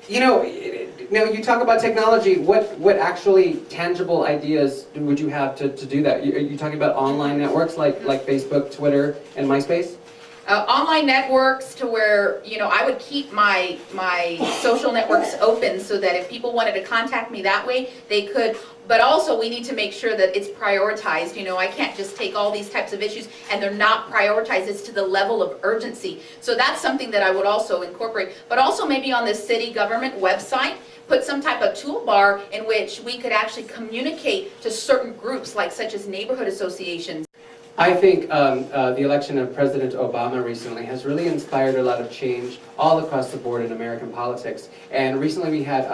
You know, now you talk about technology. What actually tangible ideas would you have to do that? Are you talking about online networks like Facebook, Twitter, and MySpace? Online networks to where, you know, I would keep my social networks open so that if people wanted to contact me that way, they could. But also we need to make sure that it's prioritized. You know, I can't just take all these types of issues and they're not prioritized. It's to the level of urgency. So that's something that I would also incorporate. But also maybe on the city government website, put some type of toolbar in which we could actually communicate to certain groups, like such as neighborhood associations. I think the election of President Obama recently has really inspired a lot of change all across the board in American politics. And recently we had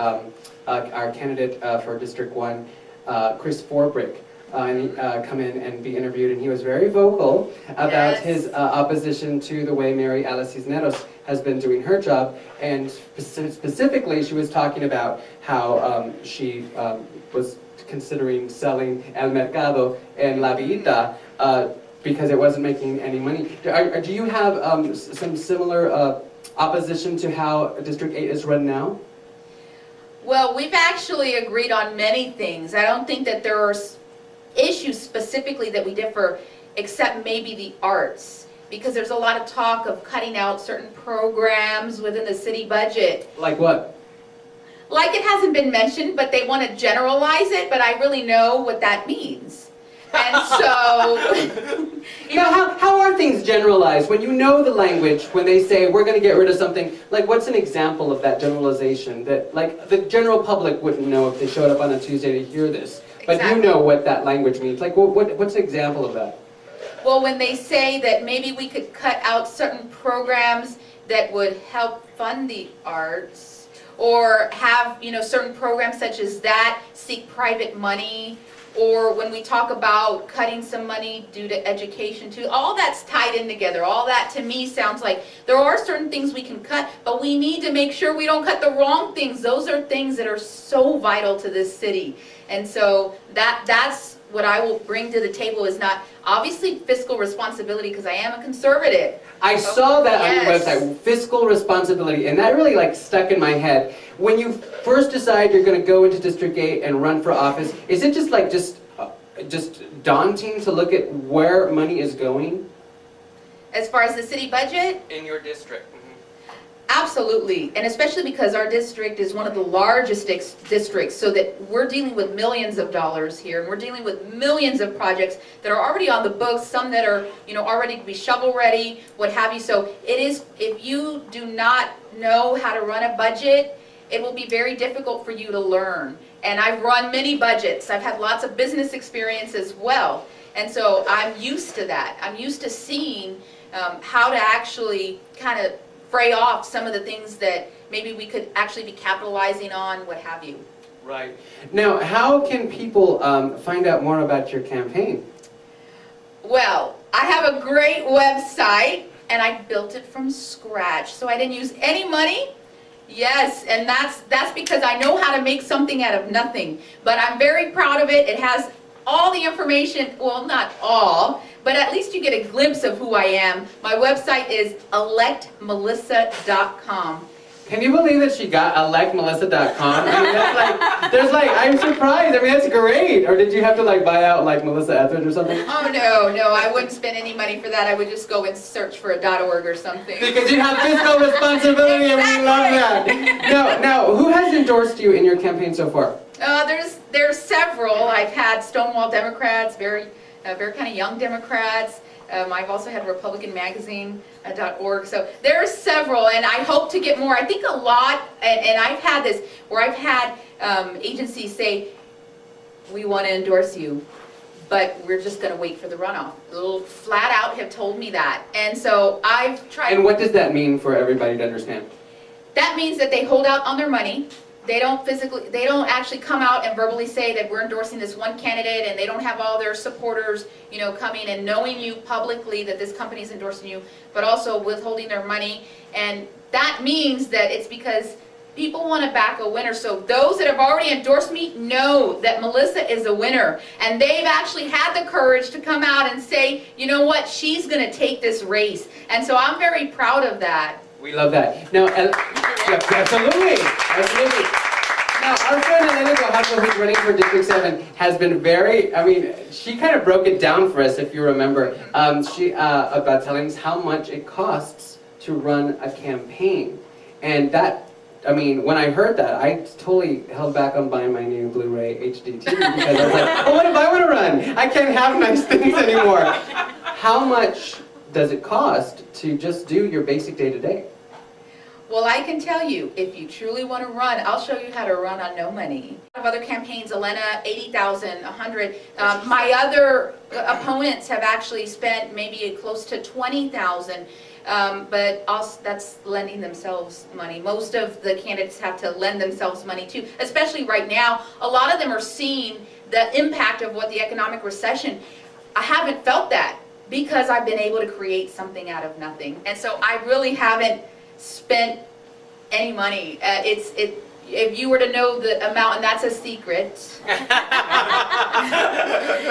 our candidate for District 1, Chris Forbrick, come in and be interviewed, and he was very vocal about his opposition to the way Mary Alice Cisneros has been doing her job, and specifically she was talking about how she was considering selling El Mercado and La Villita because it wasn't making any money. Do you have some similar opposition to how District 8 is run now? Well, we've actually agreed on many things. I don't think that there are issues specifically that we differ, except maybe the arts, because there's a lot of talk of cutting out certain programs within the city budget. Like what? Like it hasn't been mentioned, but they want to generalize it, but I really know what that means. And so... Now, how are things generalized? When you know the language, when they say, we're going to get rid of something, like what's an example of that generalization that, like, the general public wouldn't know if they showed up on a Tuesday to hear this? But Exactly. You know what that language means. Like, what's an example of that? Well, when they say that maybe we could cut out certain programs that would help fund the arts, or have, you know, certain programs such as that seek private money, or when we talk about cutting some money due to education too, all that's tied in together. All that to me sounds like there are certain things we can cut, but we need to make sure we don't cut the wrong things. Those are things that are so vital to this city. And so that's what I will bring to the table, is not obviously fiscal responsibility, because I am a conservative. I saw that on your website, fiscal responsibility, and that really like stuck in my head. When you first decide you're going to go into District 8 and run for office, is it just like just daunting to look at where money is going? As far as the city budget? In your district. Absolutely, and especially because our district is one of the largest districts, so that we're dealing with millions of dollars here, and we're dealing with millions of projects that are already on the books, some that are, you know, already to be shovel ready, what have you. So it is, if you do not know how to run a budget, it will be very difficult for you to learn. And I've run many budgets. I've had lots of business experience as well, and so I'm used to that. I'm used to seeing how to actually kind of fray off some of the things that maybe we could actually be capitalizing on, what have you. Right. Now, how can people find out more about your campaign? Well, I have a great website, and I built it from scratch, so I didn't use any money. Yes, and that's because I know how to make something out of nothing. But I'm very proud of it. It has all the information, well, not all, but at least you get a glimpse of who I am. My website is electmelissa.com. Can you believe that she got electmelissa.com? I mean, that's like, I'm surprised. I mean, that's great. Or did you have to like buy out like Melissa Etheridge or something? Oh, no, I wouldn't spend any money for that. I would just go and search for a .org or something. Because you have fiscal responsibility and we love that. Now, who has endorsed you in your campaign so far? There's several. I've had Stonewall Democrats, very kind of young Democrats. I've also had Republican Magazine.org. So there are several, and I hope to get more. I think a lot, and I've had this, where I've had agencies say, we want to endorse you, but we're just going to wait for the runoff. Flat out have told me that. And so I've tried. And what does that mean for everybody to understand? That means that they hold out on their money. They don't actually come out and verbally say that we're endorsing this one candidate, and they don't have all their supporters, you know, coming and knowing you publicly that this company is endorsing you, but also withholding their money. And that means that it's because people want to back a winner. So those that have already endorsed me know that Melissa is a winner, and they've actually had the courage to come out and say, you know what, she's going to take this race. And so I'm very proud of that. We love that. Now, yeah, absolutely. Now, our friend Elena Guajardo, who's running for District 7, has been very, she kind of broke it down for us, if you remember, about telling us how much it costs to run a campaign. And that, when I heard that, I totally held back on buying my new Blu-ray HD TV because I was like, oh, what if I want to run? I can't have nice things anymore. How much does it cost to just do your basic day-to-day? Well, I can tell you, if you truly want to run, I'll show you how to run on no money. Of other campaigns, Elena, 80,000, 100. My other opponents have actually spent maybe close to 20,000, but also that's lending themselves money. Most of the candidates have to lend themselves money too, especially right now. A lot of them are seeing the impact of what the economic recession. I haven't felt that because I've been able to create something out of nothing, and so I really haven't spent any money. If you were to know the amount, and that's a secret,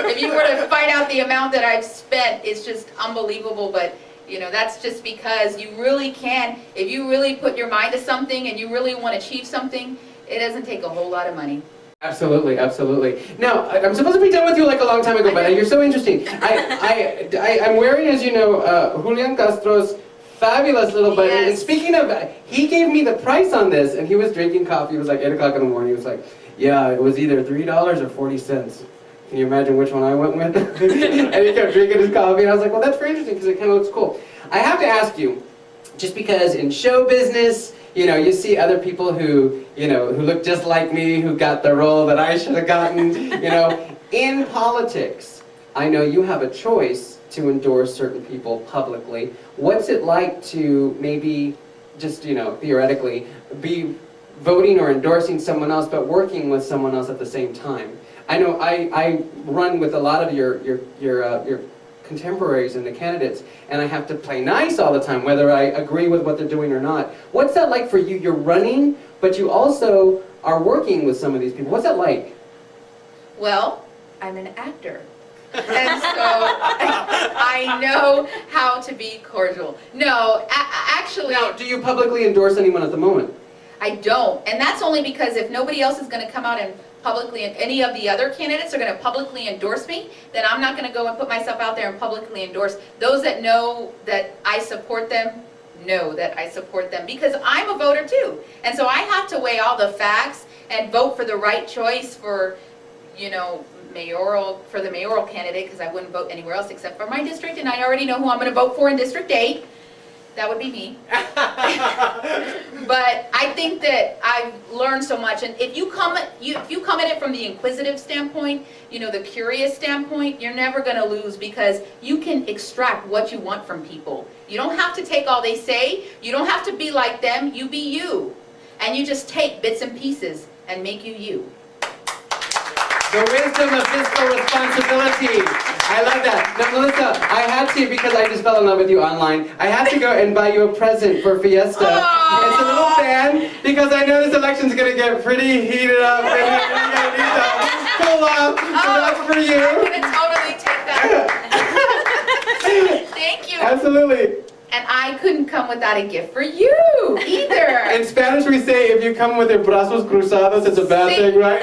if you were to find out the amount that I've spent, it's just unbelievable. But that's just because you really can, if you really put your mind to something and you really want to achieve something, it doesn't take a whole lot of money. Absolutely, absolutely. Now, I'm supposed to be done with you like a long time ago, but you're so interesting. I'm wearing, as you know, Julian Castro's fabulous little button. Yes. And speaking of, he gave me the price on this, and he was drinking coffee. It was like 8 o'clock in the morning. He was like, yeah, it was either $3 or 40 cents. Can you imagine which one I went with? And he kept drinking his coffee, and I was like, well, that's very interesting because it kind of looks cool. I have to ask you, just because in show business, you see other people who look just like me, who got the role that I should have gotten, in politics, I know you have a choice to endorse certain people publicly. What's it like to maybe just, theoretically, be voting or endorsing someone else, but working with someone else at the same time? I know I run with a lot of your contemporaries and the candidates, and I have to play nice all the time, whether I agree with what they're doing or not. What's that like for you? You're running, but you also are working with some of these people. What's that like? Well, I'm an actor. And so I know how to be cordial. No, actually... Now, do you publicly endorse anyone at the moment? I don't. And that's only because if nobody else is going to come out and publicly, and any of the other candidates are going to publicly endorse me, then I'm not going to go and put myself out there and publicly endorse. Those that know that I support them, know that I support them, because I'm a voter too. And so I have to weigh all the facts and vote for the right choice for, the mayoral candidate, because I wouldn't vote anywhere else except for my district, and I already know who I'm going to vote for in District 8. That would be me. But I think that I've learned so much, and if you come at it from the inquisitive standpoint, the curious standpoint, you're never going to lose, because you can extract what you want from people. You don't have to take all they say. You don't have to be like them. You be you. And you just take bits and pieces and make you you. The wisdom of fiscal responsibility. I love that. Now, Melissa, I had to, because I just fell in love with you online, I had to go and buy you a present for Fiesta. Oh. It's a little fan, because I know this election's going to get pretty heated up, and you're going to need to cool off. So that's for you. I'm going to totally take that. Thank you. Absolutely. And I couldn't come without a gift for you, either. In Spanish we say, if you come with your brazos cruzados, it's a bad thing, right?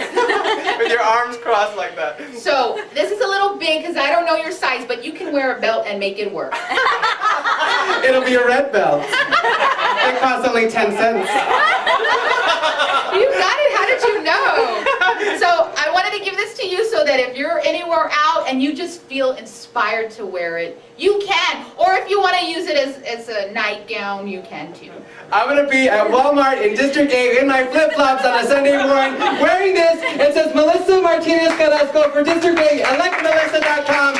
With your arms crossed like that. So, this is a little big because I don't know your size, but you can wear a belt and make it work. It'll be a red belt. It costs only 10 cents. You got it, how did you know? So, I wanted to give this to you so that if you're anywhere out and you just feel inspired to wear it, you can. Or if you want to use it as a nightgown, you can too. I'm going to be at Walmart in District 8 in my flip-flops on a Sunday morning wearing this. It says Melissa Martinez-Carrasco for District 8. ElectMelissa.com.